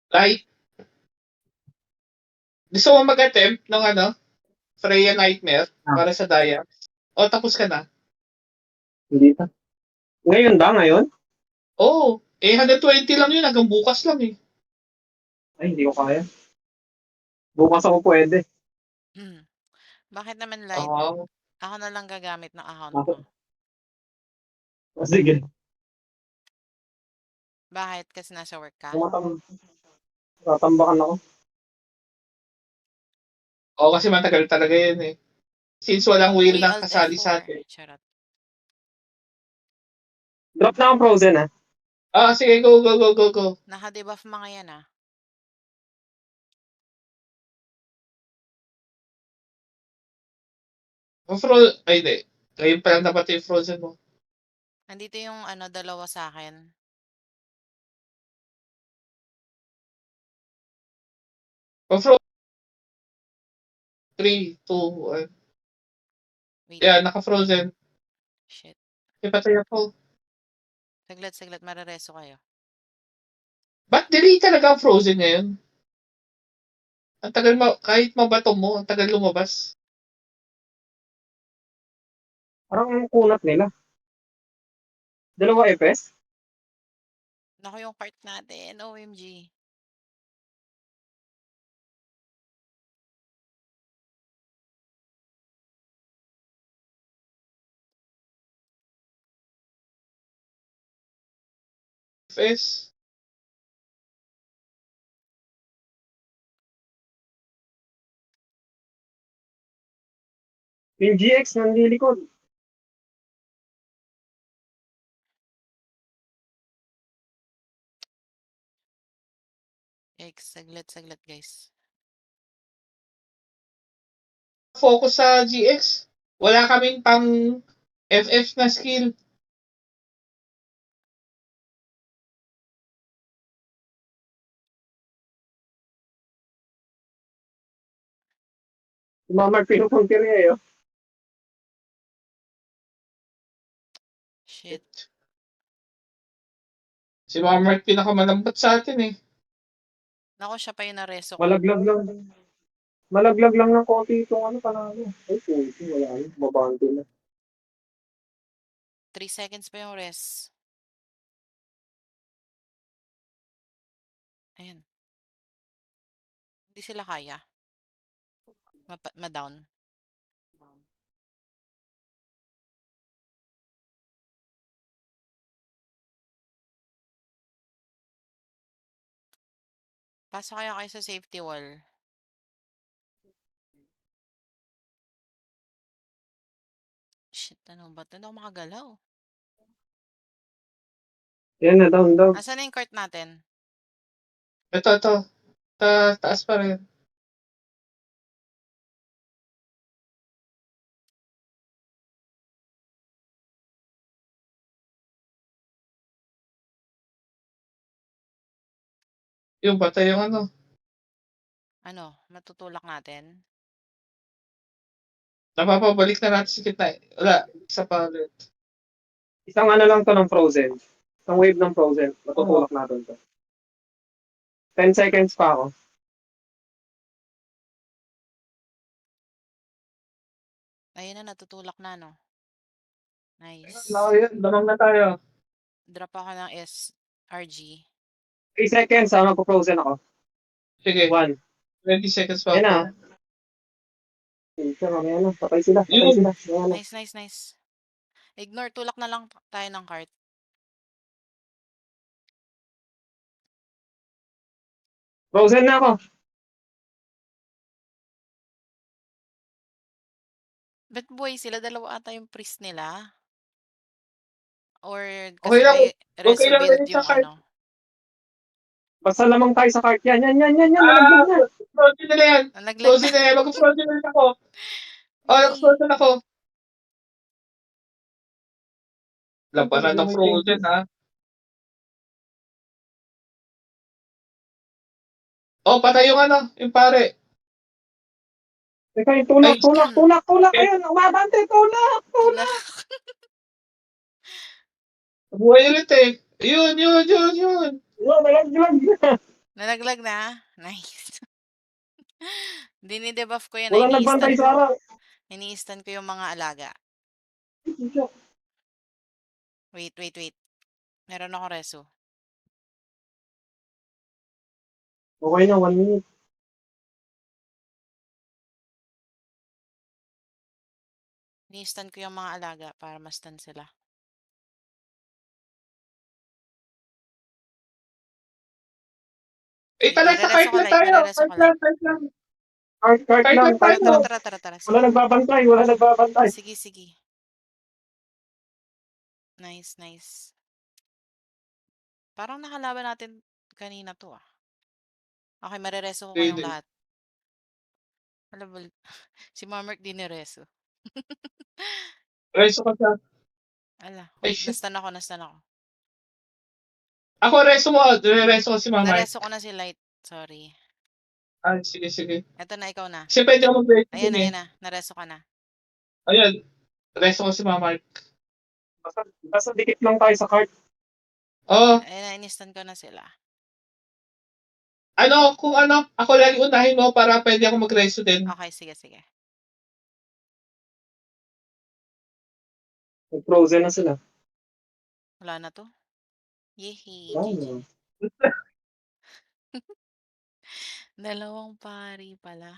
Light. Gusto mo mag-attempt ng Freya Nightmare para sa Daya? O tapos ka na? Hindi pa. Ngayon ba? Ngayon? Oo. 120 lang yun. Hanggang bukas lang eh. Ay, hindi ko kaya. Bukas ako pwede. Bakit naman light? Oo. Ako na lang gagamit ng account Ako. mo. Sige. Bakit? Kasi nasa work ka? Tatambakan ako. Oo, kasi matagal talaga yun eh. Since walang wheel Uy, na Alt kasali sa F4. atin. Charot. Drop na ang Frozen, ha? Sige, go, go, go, go, go. Naka-debuff mga yan ah. Ay, hindi. Ngayon pa lang dapat yung Frozen mo. Nandito yung dalawa sa akin. Frozen. 3, 2, 1. Wait. Yeah, naka-Frozen. Shit. Ipatay ako. Saglit, marareso kayo. Ba't delay talaga ang Frozen ngayon? Ang tagal kahit mabato mo, ang tagal lumabas. Parang ang kunat nila. 2 FPS? Naku yung cart natin. OMG. FPS. Yung GX nanlilikod. Saglit guys. Focus sa GX. Wala kaming pang FF na skill. Mamar pinupuntir niya eh. Shit. Si Mama Mark pinakamalambot sa atin eh. Naku, siya pa yung nareso ko. Malaglag lang. Malaglag lang ng konti itong panalo. Ay, wala na. Mabanto na. 3 seconds pa yung rest. Ayan. Hindi sila kaya. Ma-down. Pasok kaya kayo sa safety wall. Shit, ano ba ito? Hindi ako makagalaw. Yan na, down. Nasaan na yung cart natin? Ito. Taas pa rin. Yung patay yung Matutulak natin? napapabalik na natin sa gitna. Wala, isa pa ulit. Isang lang to ng Frozen. Isang wave ng Frozen. Matutulak natin to. 10 seconds pa ako. Ayun na, natutulak na, no? Nice. Damang na tayo. Drop ako ng SRG. 3 seconds, magpo-Frozen ako. Sige, 1. 20 seconds pa Yan ako. na. Mamaya na. Patay sila. Nice. Ignore, tulak na lang tayo ng cart. Frozen na ako. Ba't buhay sila? Dalawa ata yung priest nila? Or Okay kasi lang. may Okay lang reso-build rin sa yung card. Basta lamang tayo sa cart. Yan. Nalaglag na. Frozen na yan. Nalaglag Frozen na. na yan. Mag-frozen na ako. Yay. Nag-frozen ako. Labanan ng Frozen, ha? Patay yung yung pare. Teka, yung tulak. Okay. Ayun, umabante, tulak. Tulak. Buhay ulit eh. Yun. Yun, nalaglag na. Nalaglag na? Nice. Dine-debuff ko 'yan, Walang nagbantay sa araw. ini-stun ko yung mga alaga. Wait. Meron akong reso. Okay na, 1 minute. Ini-stun ko yung mga alaga para ma-stun sila. Eh, Sige, tara sa marereso cart ko na light, tayo. marereso ko Cart light. lang, cart lang. Cart Cart lang, lang tayo. cart lang. Tara, Wala sige. nagbabantay, wala nagbabantay. Sige. Nice. Parang nakalaban natin kanina 'to, ah. Okay, marereso ko kayong Hindi. lahat. Hala si Marmark dinereso. Reso ka sa... Hala, Ay, wait, shit. na-stun ako. Ako, reso mo. Reso ko si Mama. Nareso ko na si Light, sorry. Ah, sige. Eto na, ikaw na. Kasi pwede ako mag-reso din eh. Ayan na, nareso ka na. Ayan. Reso ko si Mama. Basta dikit lang tayo sa cart. Oh, Ayan na, in-stun ko na sila. kung ako lagi unahin mo para pwede ako mag-reso din. Okay, sige. Frozen na sila. Wala na 'to. Yehey, Wala GG. na. Dalawang pari pala.